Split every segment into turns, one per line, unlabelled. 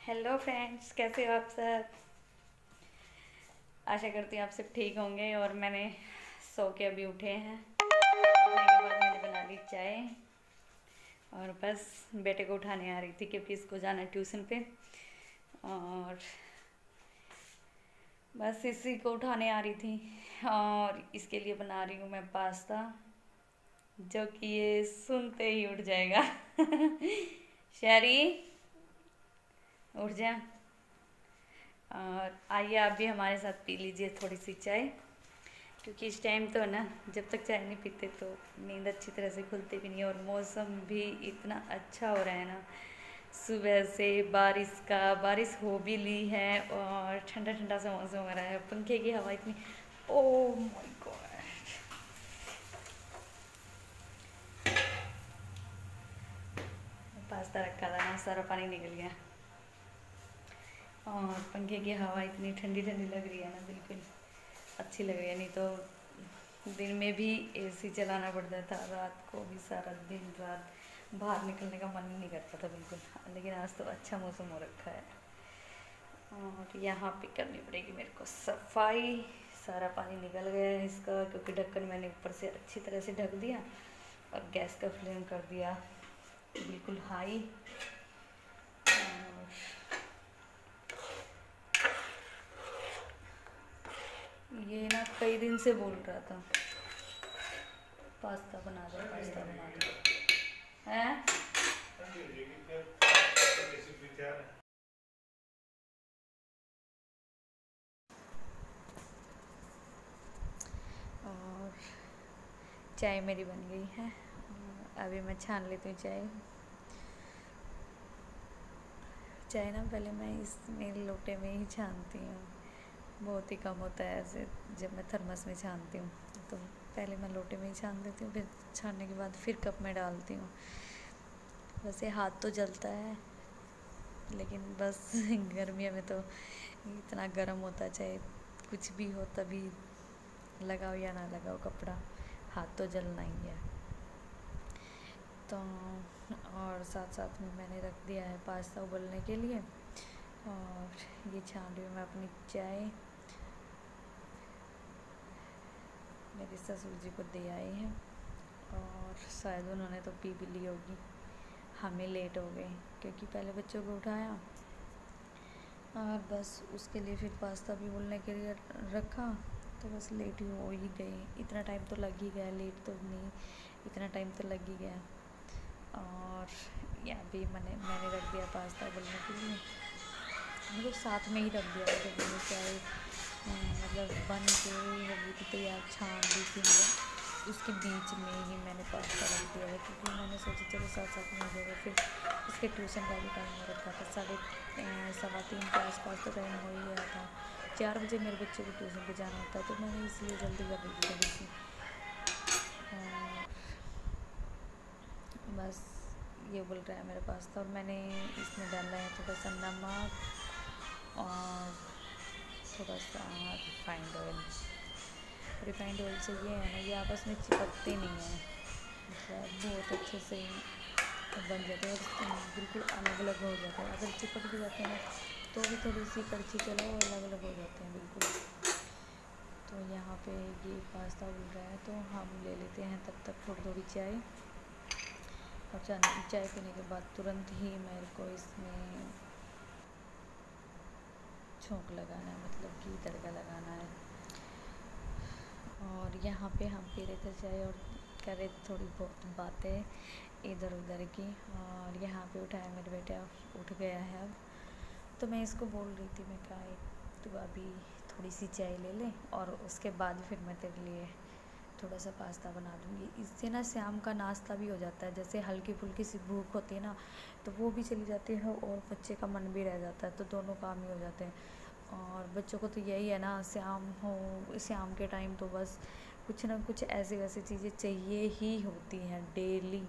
Hello friends, कैसे हो आप सब। आशा करती हूँ आप सब ठीक होंगे। और मैंने सो के अभी उठे हैं। उठने के बाद मैंने बना ली चाय और बस बेटे को उठाने आ रही थी क्योंकि इसको जाना है ट्यूशन पे। और बस इसी को उठाने आ रही थी और इसके लिए बना रही हूँ मैं पास्ता, जो कि ये सुनते ही उठ जाएगा। शहरी, उठ जा। और आइए आप भी हमारे साथ पी लीजिए थोड़ी सी चाय, क्योंकि इस टाइम तो ना जब तक चाय नहीं पीते तो नींद अच्छी तरह से खुलती भी नहीं। और मौसम भी इतना अच्छा हो रहा है ना, सुबह से बारिश हो भी ली है और ठंडा ठंडा सा मौसम हो रहा है। पंखे की हवा इतनी, ओह माय गॉड। पास्ता रखा था ना, सारा पानी निकल गया। और पंखे की हवा इतनी ठंडी ठंडी लग रही है ना, बिल्कुल अच्छी लग रही है। नहीं तो दिन में भी एसी चलाना पड़ता था, रात को भी सारा दिन रात बाहर निकलने का मन नहीं करता था बिल्कुल। लेकिन आज तो अच्छा मौसम हो रखा है। और यहाँ पे करनी पड़ेगी मेरे को सफाई। सारा पानी निकल गया है इसका, क्योंकि ढक्कन मैंने ऊपर से अच्छी तरह से ढक दिया और गैस का फ्लेम कर दिया बिल्कुल हाई। ये ना कई दिन से बोल रहा था पास्ता बना दो, पास्ता बना दो हैं। और चाय मेरी बन गई है, अभी मैं छान लेती हूँ चाय। चाय ना पहले मैं इसमें लोटे में ही छानती हूँ, बहुत ही कम होता है ऐसे जब मैं थर्मस में छानती हूँ। तो पहले मैं लोटे में ही छान देती हूँ, फिर छानने के बाद फिर कप में डालती हूँ। वैसे हाथ तो जलता है, लेकिन बस गर्मियों में तो इतना गर्म होता है, चाहे कुछ भी हो तभी लगाओ या ना लगाओ कपड़ा, हाथ तो जलना ही है। तो और साथ साथ में मैंने रख दिया है पास्ता उबलने के लिए। और ये छान रही हूँ मैं अपनी चाय। मेरे ससुर जी को दे आए हैं और शायद उन्होंने तो पी भी ली होगी। हमें लेट हो गए क्योंकि पहले बच्चों को उठाया और बस उसके लिए फिर पास्ता भी उबलने के लिए रखा, तो बस लेट ही हो ही गई। इतना टाइम तो लग ही गया, लेट तो नहीं, इतना टाइम तो लग ही गया। और यहाँ भी मैंने रख दिया पास्ता उबलने के लिए, मतलब साथ में ही रख दिया जब मैंने चाय मतलब बन के हो गई थी तैयार, छान दी थी मतलब उसके बीच में ही मैंने पास्ता रख दिया है, क्योंकि मैंने सोचा चलो साथ साथ में हो जाएगा। फिर इसके ट्यूशन का भी टाइम हो रखा था, 3:15 के आसपास तो टाइम हो ही गया था। 4 बजे मेरे बच्चे को ट्यूशन पे जाना होता है, तो मैंने इसलिए जल्दी कर दी थी थोड़ी सी। बस ये बोल रहा है मेरे पास्ता, और मैंने इसमें डाला है थोड़ा सा नमक और थोड़ा सा रिफाइंड ऑयल। रिफाइंड ऑयल से ये है ना, ये आपस में चिपकते नहीं हैं, मतलब बहुत अच्छे से बन जाते हैं और बिल्कुल अलग अलग हो जाते हैं। अगर चिपक भी जाते हैं ना तो भी थोड़ी सी कड़छी चलाओ अलग अलग हो जाते हैं बिल्कुल। तो यहाँ पे ये पास्ता उबल रहा है, तो हम ले लेते हैं तब तक थोड़ी थोड़ी चाय। और चाय पीने के बाद तुरंत ही मेरे को इसमें छौंक लगाना है, मतलब कि तड़का लगाना है। और यहाँ पे हम पी रहे थे चाय और कर रहे थे थोड़ी बहुत बातें इधर उधर की। और यहाँ पे उठाया मेरे बेटा, उठ गया है अब। तो मैं इसको बोल रही थी, मैं कहा तू अभी थोड़ी सी चाय ले ले और उसके बाद फिर मैं तेरे लिए थोड़ा सा पास्ता बना दूँगी। इससे ना शाम का नाश्ता भी हो जाता है, जैसे हल्की फुल्की सी भूख होती है ना तो वो भी चली जाती है और बच्चे का मन भी रह जाता है, तो दोनों काम ही हो जाते हैं। और बच्चों को तो यही है ना, शाम के टाइम तो बस कुछ ना कुछ ऐसी वैसी चीज़ें चाहिए ही होती हैं डेली।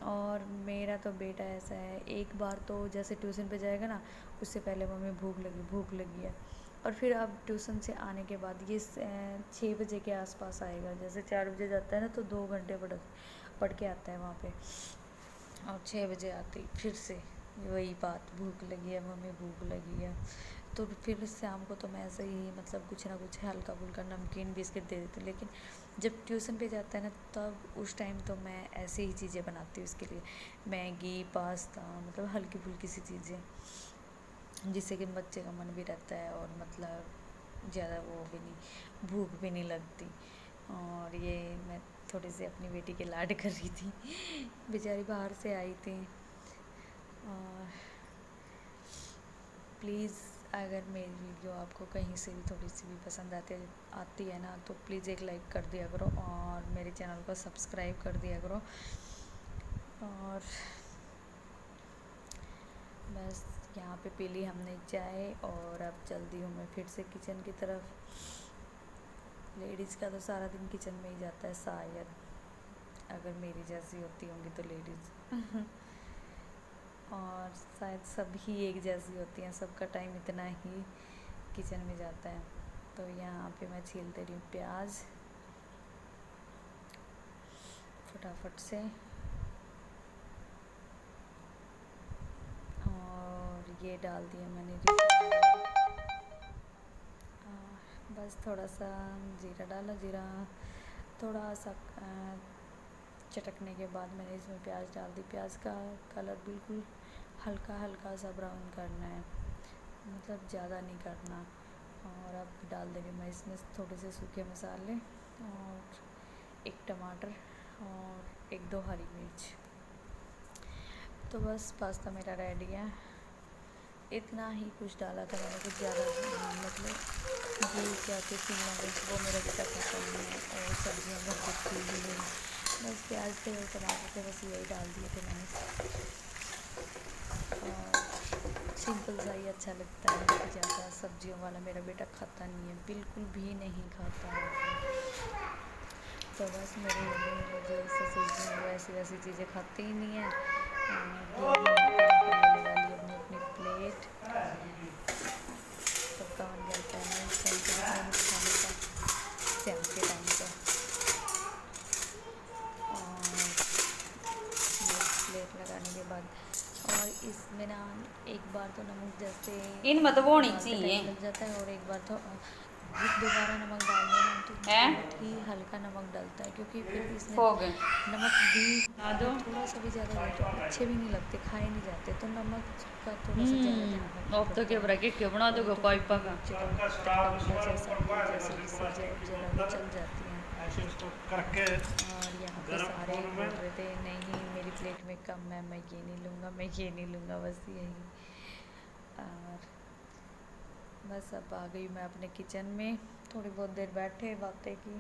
और मेरा तो बेटा ऐसा है, एक बार तो जैसे ट्यूशन पे जाएगा ना उससे पहले मम्मी भूख लगी है। और फिर अब ट्यूशन से आने के बाद ये 6 बजे के आसपास आएगा, जैसे 4 बजे जाता है ना तो 2 घंटे पढ़ के आता है वहाँ पे। और 6 बजे आती फिर से वही बात, भूख लगी है मम्मी, भूख लगी है। तो फिर शाम को तो मैं ऐसे ही मतलब कुछ ना कुछ हल्का फुल्का नमकीन बिस्किट दे देती हूँ, लेकिन जब ट्यूशन पे जाता है ना तब उस टाइम तो मैं ऐसी ही चीज़ें बनाती हूँ इसके लिए, मैगी पास्ता, मतलब हल्की फुल्की सी चीज़ें, जिससे कि बच्चे का मन भी रहता है और मतलब ज़्यादा वो भी नहीं, भूख भी नहीं लगती। और ये मैं थोड़ी सी अपनी बेटी के लाड कर रही थी, बेचारी बाहर से आई थी। और प्लीज़ अगर मेरी वीडियो आपको कहीं से भी थोड़ी सी भी पसंद आती है ना, तो प्लीज़ एक लाइक कर दिया करो और मेरे चैनल को सब्सक्राइब कर दिया करो। और बस यहाँ पे पी ली हमने चाय और अब चलती हूँ मैं फिर से किचन की तरफ। लेडीज़ का तो सारा दिन किचन में ही जाता है शायद, अगर मेरी जैसी होती होंगी तो लेडीज़ और शायद सभी एक जैसी होती हैं, सबका टाइम इतना ही किचन में जाता है। तो यहाँ पे मैं छील दे रही हूँ प्याज फटाफट से, और ये डाल दिया मैंने बस थोड़ा सा जीरा डाला, जीरा थोड़ा सा चटकने के बाद मैंने इसमें प्याज डाल दी। प्याज का कलर बिल्कुल हल्का हल्का सा ब्राउन करना है, मतलब ज़्यादा नहीं करना। और अब डाल देंगे मैं इसमें थोड़े से सूखे मसाले और एक टमाटर और एक दो हरी मिर्च। तो बस पास्ता मेरा रेडी है, इतना ही कुछ डाला था मैंने, कुछ ज़्यादा मतलब ये क्या थे शिमला मिर्च, वो मेरा बेटा खाता नहीं है, और सब्जियाँ घर पे थी ही नहीं, बस प्याज थे और टमाटर थे, बस यही डाल दिए थे मैंने। और सिंपल सा ही अच्छा लगता है, ज़्यादा सब्जियों वाला मेरा बेटा खाता नहीं है, बिल्कुल भी नहीं खाता है। तो बस मेरे जैसे सब्जियाँ वैसी वैसी चीज़ें खाते ही नहीं है। लेने वाली अपनी अपनी प्लेट, सबका मन करता है ना इस टाइम पे कुछ खाने का, शाम के टाइम पे। और प्लेट लगाने के बाद और इसमें ना एक बार तो नमक जैसे
इन मत वो होनी
डालते
चाहिए
टाइम लग जाता है, और एक बार तो दोबारा नमक डालने में तो बहुत ही हल्का नमक डलता है, क्योंकि फिर इसमें नमक भी थोड़ा सा भी ज़्यादा हो तो अच्छे भी नहीं लगते, खाए नहीं जाते, तो नमक का थोड़ा सा ज़्यादा ध्यान रखना
अब तो
पड़ता
क्या
है।
ब्रैकेट क्यों बना दोगे
तो
पाइपा का
जैसा जैसे कि सब्जियाँ जरा चल जाती हैं। और यहाँ पे सारे बोल रहे थे नहीं मेरी प्लेट में कम है, मैं ये नहीं लूँगा, मैं ये नहीं लूँगा, बस यही। और बस अब आ गई मैं अपने किचन में, थोड़ी बहुत देर बैठे बातें की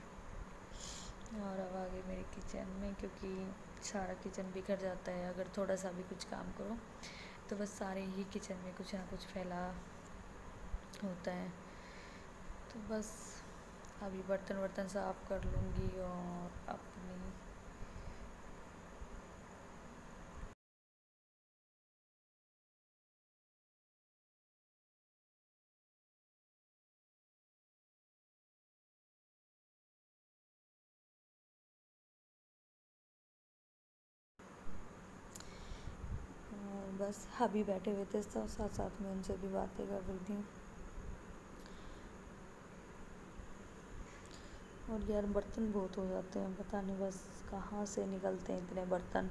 और अब आ गई मेरी किचन में, क्योंकि सारा किचन बिखर जाता है अगर थोड़ा सा भी कुछ काम करो, तो बस सारे ही किचन में कुछ ना कुछ फैला होता है। तो बस अभी बर्तन वर्तन साफ़ कर लूँगी और अपनी बस अभी बैठे हुए थे तो साथ साथ में उनसे भी बातें कर रही थी। और यार बर्तन बहुत हो जाते हैं, पता नहीं बस कहाँ से निकलते हैं इतने बर्तन।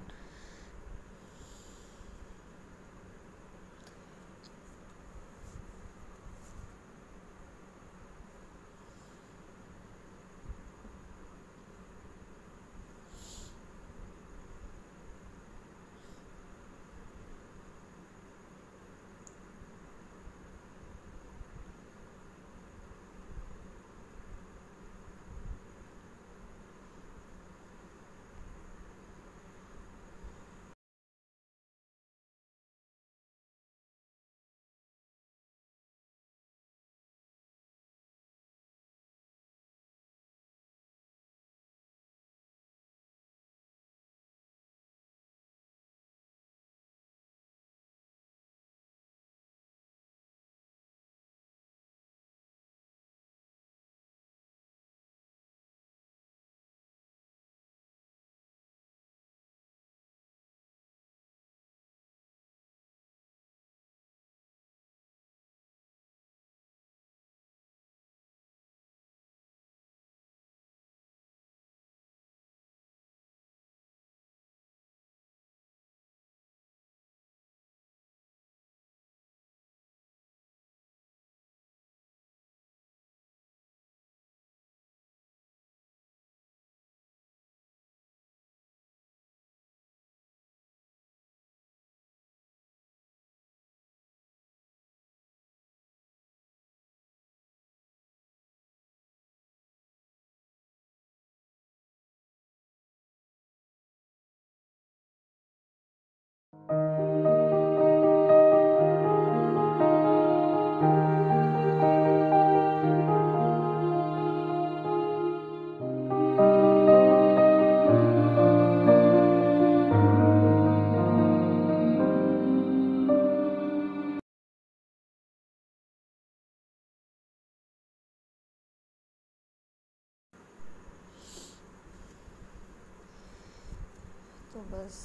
बस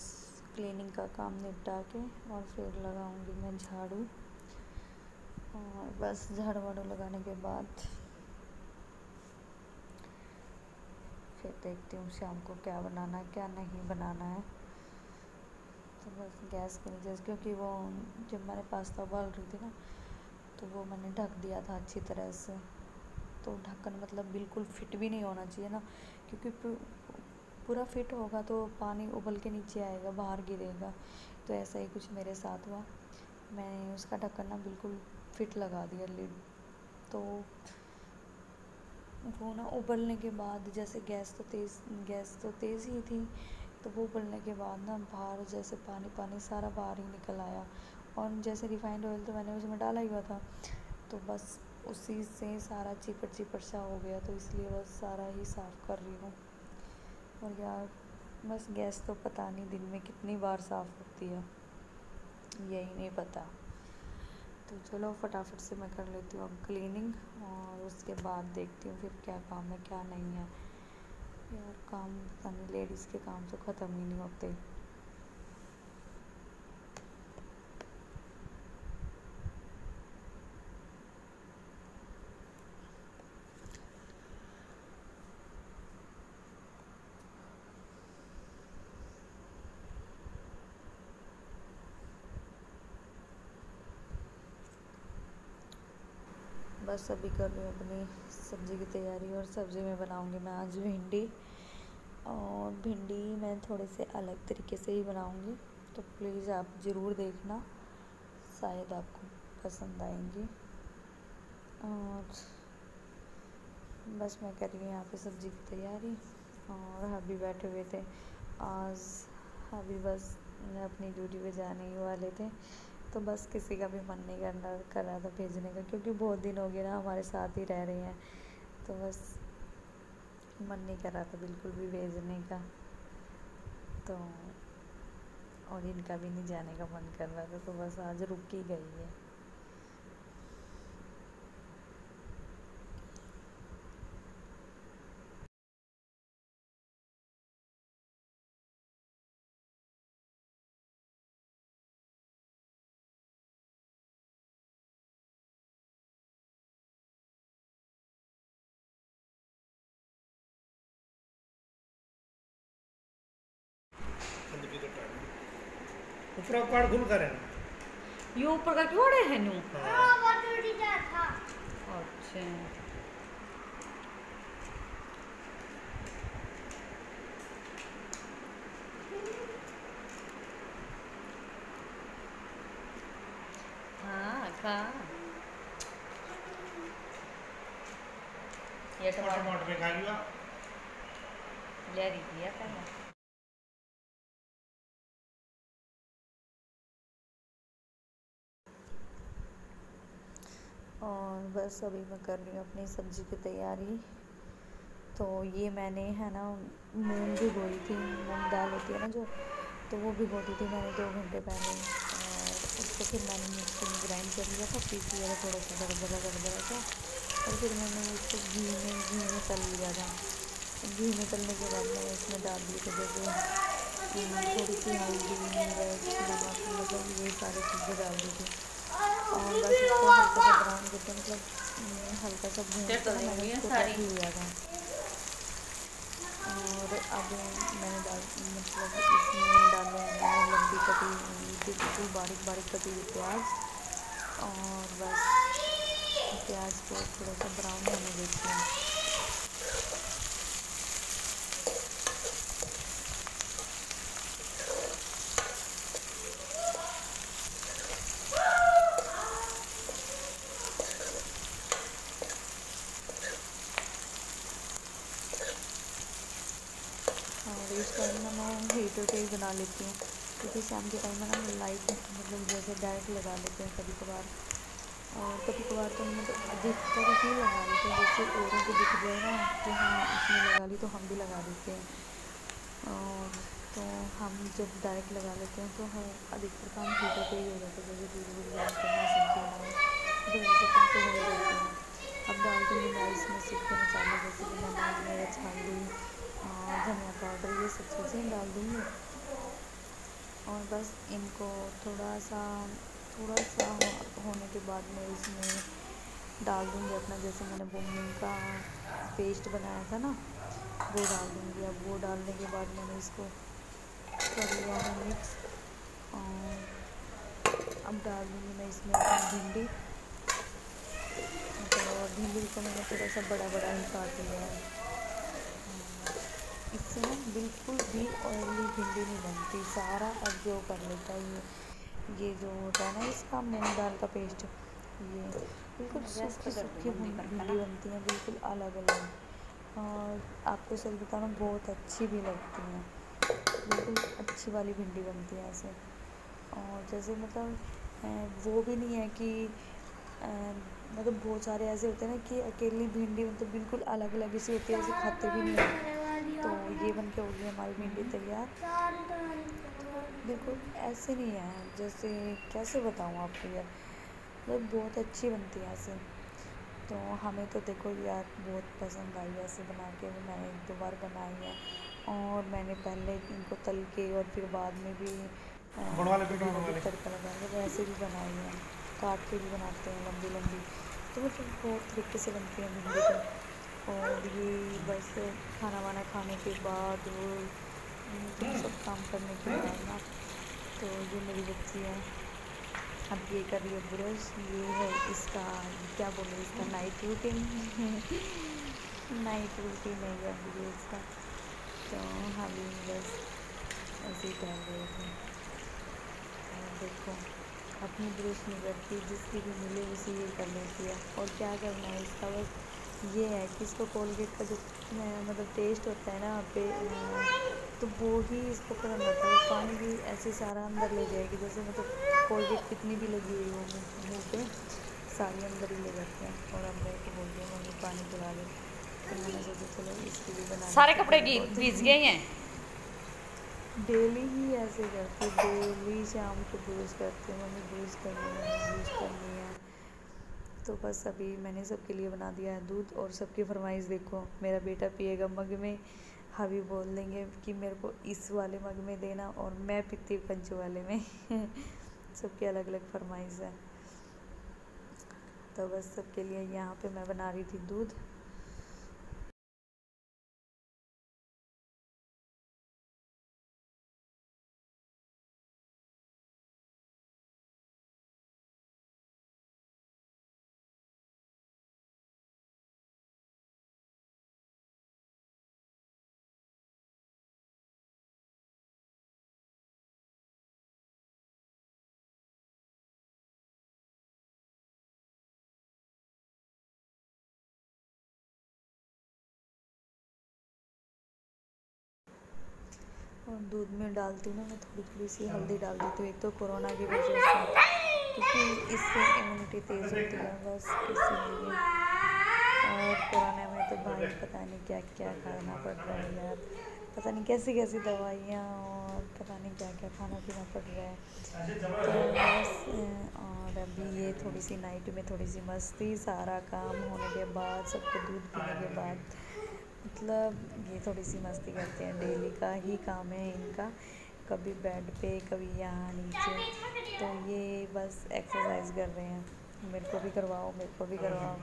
क्लीनिंग का काम निपटा के और फिर लगाऊंगी मैं झाड़ू। और बस झाड़ू वाड़ू लगाने के बाद फिर देखती हूँ शाम को क्या बनाना है क्या नहीं बनाना है। तो बस गैस के नीचे, क्योंकि वो जब मैंने पास्ता उबाल रही थी ना तो वो मैंने ढक दिया था अच्छी तरह से। तो ढक्कन मतलब बिल्कुल फिट भी नहीं होना चाहिए ना, क्योंकि पूरा फिट होगा तो पानी उबल के नीचे आएगा, बाहर गिरेगा। तो ऐसा ही कुछ मेरे साथ हुआ, मैंने उसका ढक्कन ना बिल्कुल फिट लगा दिया लिड। तो वो ना उबलने के बाद जैसे गैस तो तेज़ ही थी, तो वो उबलने के बाद ना बाहर जैसे पानी पानी सारा बाहर ही निकल आया। और जैसे रिफाइंड ऑयल तो मैंने उसमें डाला ही हुआ था, तो बस उसी से सारा चिपट चिपट सा हो गया। तो इसलिए बस सारा ही साफ़ कर रही हूँ। और यार बस गैस तो पता नहीं दिन में कितनी बार साफ़ होती है, यही नहीं पता। तो चलो फटाफट से मैं कर लेती हूँ अब क्लीनिंग, और उसके बाद देखती हूँ फिर क्या काम है क्या नहीं है। यार काम पता नहीं, लेडीज़ के काम तो ख़त्म ही नहीं होते। बस अभी कर रही हूँ अपनी सब्ज़ी की तैयारी, और सब्ज़ी में बनाऊँगी मैं आज भिंडी। और भिंडी मैं थोड़े से अलग तरीके से ही बनाऊँगी, तो प्लीज़ आप ज़रूर देखना, शायद आपको पसंद आएंगी। और बस मैं कर रही हूँ यहाँ पे सब्ज़ी की तैयारी, और हबी बैठे हुए थे। आज हबी बस अपनी ड्यूटी पे जाने ही वाले थे, तो बस किसी का भी मन नहीं कर रहा था भेजने का, क्योंकि बहुत दिन हो गए ना हमारे साथ ही रह रहे हैं। तो बस मन नहीं कर रहा था बिल्कुल भी भेजने का। तो और इनका भी नहीं जाने का मन कर रहा था, तो बस आज रुक ही गई है।
ऊपर पाड़ खुल करे
ये ऊपर का क्यों है नू?
हाँ।
अच्छा हाँ खा ये
टमाटर में खा लिया
ले रही थी पहले। और बस अभी मैं कर रही हूँ अपनी सब्ज़ी की तैयारी। तो ये मैंने है ना मूंग भिगोई थी, मूंग दाल होती है ना जो, तो वो भिगोती थी मैंने 2 घंटे पहले। और उसको फिर मैंने मिक्सी में ग्राइंड कर लिया था, पीस लिया था थोड़ा सा दरदरा सा। और फिर मैंने उसको घी में तल लिया था। घी में तलने के बाद मैंने इसमें डाल दिए थे जैसे थोड़ी सी हल्दी, मिर्च, नमक, मतलब ये सारी चीज़ें डाल दी थी। और बस इसको हल्का सा ब्राउन करके, मतलब हल्का सा भून के ना मैंने इसको रख लिया था। और अब मैंने मतलब इसमें डाले हैं मैंने लंबी कटी बिल्कुल बारीक बारीक कटी हुई प्याज। और बस प्याज को थोड़ा सा ब्राउन होने देते हैं। और इस टाइम में मैं हीटर पे ही बना लेती हूँ, क्योंकि शाम के टाइम में ना लाइट मतलब जैसे डायरेक्ट लगा लेते हैं कभी कभार। और कभी कभार तो मतलब अधिकतर ही लगा लेते हैं, जैसे औरों को दिख जाए ना कि हाँ इसने लगा ली तो हम भी लगा देते हैं। और तो हम जब डायरेक्ट लगा लेते हैं तो हम अधिकतर काम हीटर पे ही हो जाता है, जैसे दूध गर्म करना, सब्जी बनाना, तो वैसे काम तो हो ही जाते हैं। अब डाल दूँगी मैं इसमें सूखे मसाले, जैसे कि नमक, मिर्च, हल्दी, धनिया पाउडर, ये सब चीज़ें डाल दूँगी। और बस इनको थोड़ा सा होने के बाद मैं इसमें डाल दूँगी अपना, जैसे मैंने बोमूल का पेस्ट बनाया था ना, वो डाल दूँगी। अब वो डालने के बाद मैंने इसको कर लिया है मिक्स। और अब डाल दूँगी मैं इसमें अपनी भिंडी। तो भिंडी को मैंने थोड़ा सा बड़ा बड़ा ही काट लिया है। इससे ना बिल्कुल भी ऑयली भिंडी नहीं बनती, सारा अब्जॉर्व कर लेता है ये जो होता है ना इसका मूंग दाल का पेस्ट। ये बिल्कुल सूखी सूखी भिंडी बनती है, बिल्कुल अलग अलग। और आपको सच बताना बहुत अच्छी भी लगती हैं, बिल्कुल अच्छी वाली भिंडी बनती है ऐसे। और जैसे मतलब वो भी नहीं है कि मतलब बहुत सारे ऐसे होते हैं ना कि अकेली भिंडी मतलब बिल्कुल अलग अलग सी होती है, ऐसे खाते भी नहीं है। तो ये बन के हो गई हमारी भिंडी तैयार। बिल्कुल ऐसे नहीं है, जैसे कैसे बताऊँ आपको यार, मतलब बहुत अच्छी बनती है ऐसे। तो हमें तो देखो यार बहुत पसंद आई ऐसे बना के, मैंने एक दो बार बनाई है। और मैंने पहले इनको तल के और फिर बाद में भी दोबारा भी तड़का लगा के वैसे भी बनाई है, काट के भी बनाते हैं लंबी लंबी। तो मतलब बहुत तरीके से बनती है भिंडी तो। और ये बस खाना वाना खाने के बाद और सब काम करने के बाद ना, तो ये मेरी बच्ची है, अब ये कर रही है ब्रश। ये है इसका क्या बोले, इसका नाइट रूटीन नाइट रूटीन है अब ये इसका। तो हम बस ऐसे ही टहल रहे थे। और देखो अपनी ब्रश नहीं करती, जिसकी भी मिले उसी ये कर लेती है। और क्या करना है इसका, बस ये है कि इसको कोलगेट का जो मतलब टेस्ट होता है ना पे, तो वो ही इसको पसंद आता है। पानी भी ऐसे सारा अंदर ले जाएगी, जैसे मतलब कोलगेट कितनी भी लगी हुई हो मुँह पे, सारी अंदर ही ले जाते हैं। और अब मेरे को बोल दिया मम्मी पानी पिला दे, तो मैंने सोचा चलो इसकी भी बना।
सारे कपड़े भीज गए हैं।
डेली ही ऐसे करती, डेली शाम को ब्रश करती, मम्मी ब्रश करनी है, मम्मी ब्रश करनी है। तो बस अभी मैंने सबके लिए बना दिया है दूध। और सबकी फरमाइश देखो, मेरा बेटा पिएगा मग में, हबी बोल देंगे कि मेरे को इस वाले मग में देना, और मैं पीती हूँ कंचू वाले में सबकी अलग अलग फरमाइश है। तो बस सबके लिए यहाँ पे मैं बना रही थी दूध। और दूध में डालती हूँ ना मैं थोड़ी थोड़ी सी हल्दी डाल देती हूँ, एक तो कोरोना की वजह से, क्योंकि इससे इम्यूनिटी तेज़ होती है बस इसीलिए। और कोरोना में तो भाई पता नहीं क्या क्या खाना पड़ रहा है यार, पता नहीं कैसी कैसी दवाइयाँ और पता नहीं क्या क्या खाना पीना पड़ रहा है। तो बस और अभी ये थोड़ी सी नाइट में थोड़ी सी मस्ती, सारा काम होने के बाद, सबको दूध पीने के बाद, मतलब ये थोड़ी सी मस्ती करते हैं, डेली का ही काम है इनका, कभी बेड पे कभी यहाँ नीचे। तो ये बस एक्सरसाइज कर रहे हैं, मेरे को भी करवाओ मेरे को भी करवाओ,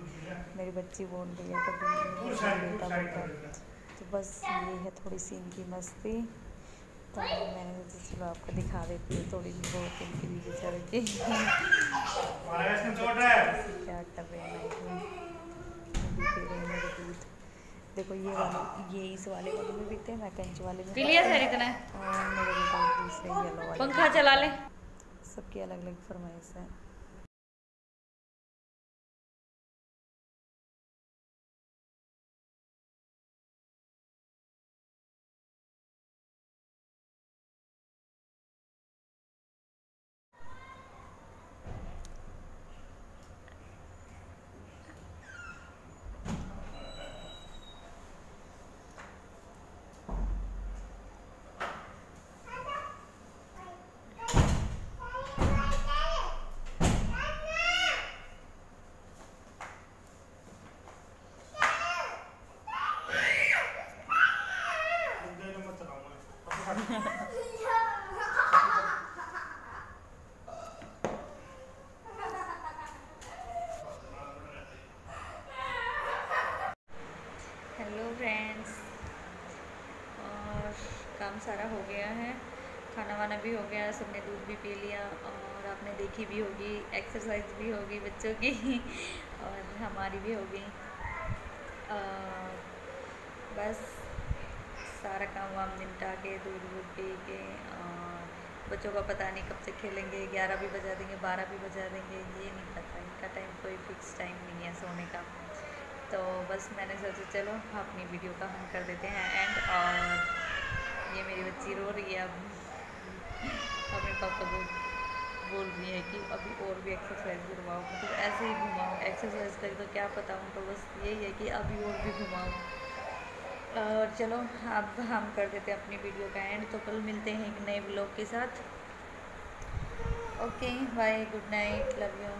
मेरी बच्ची बोल रही है, कभी बेटा बोल रहा है। तो बस ये है थोड़ी सी इनकी मस्ती। तो मैंने सोचा चलो आपको दिखा देती हूँ थोड़ी सी बहुत इनकी भी बेचारे की क्या कर रहे हैं नाइट में, पी रहे हैं मेरे दूध। देखो ये वाले, ये इस वाले मग में पीते हैं, मैं कंच वाले में,
पी लिया सर इतना,
और मेरे बेटा दूसरे येलो वाले।
पंखा चला ले।
सबकी अलग अलग फरमाइश है। सारा हो गया है, खाना वाना भी हो गया, सबने दूध भी पी लिया और आपने देखी भी होगी, एक्सरसाइज भी होगी बच्चों की और हमारी भी होगी। बस सारा काम वाम निपटा के दूध वूध पी के और बच्चों का पता नहीं कब से खेलेंगे, 11 भी बजा देंगे, 12 भी बजा देंगे, ये नहीं पता, इनका टाइम कोई फिक्स टाइम नहीं है सोने का। तो बस मैंने सोचा चलो अपनी वीडियो का हम कर देते हैं एंड। और ये मेरी बच्ची रो रही है अब अपने पापा को बोल रही है कि अभी और भी एक्सरसाइज करवाओ, मतलब ऐसे ही घुमाओ, एक्सरसाइज करी तो क्या पता हूँ, तो बस यही है कि अभी और भी घुमाओ। और चलो अब हम कर देते हैं अपनी वीडियो का एंड, तो कल मिलते हैं एक नए ब्लॉग के साथ। Okay bye, good night, love you.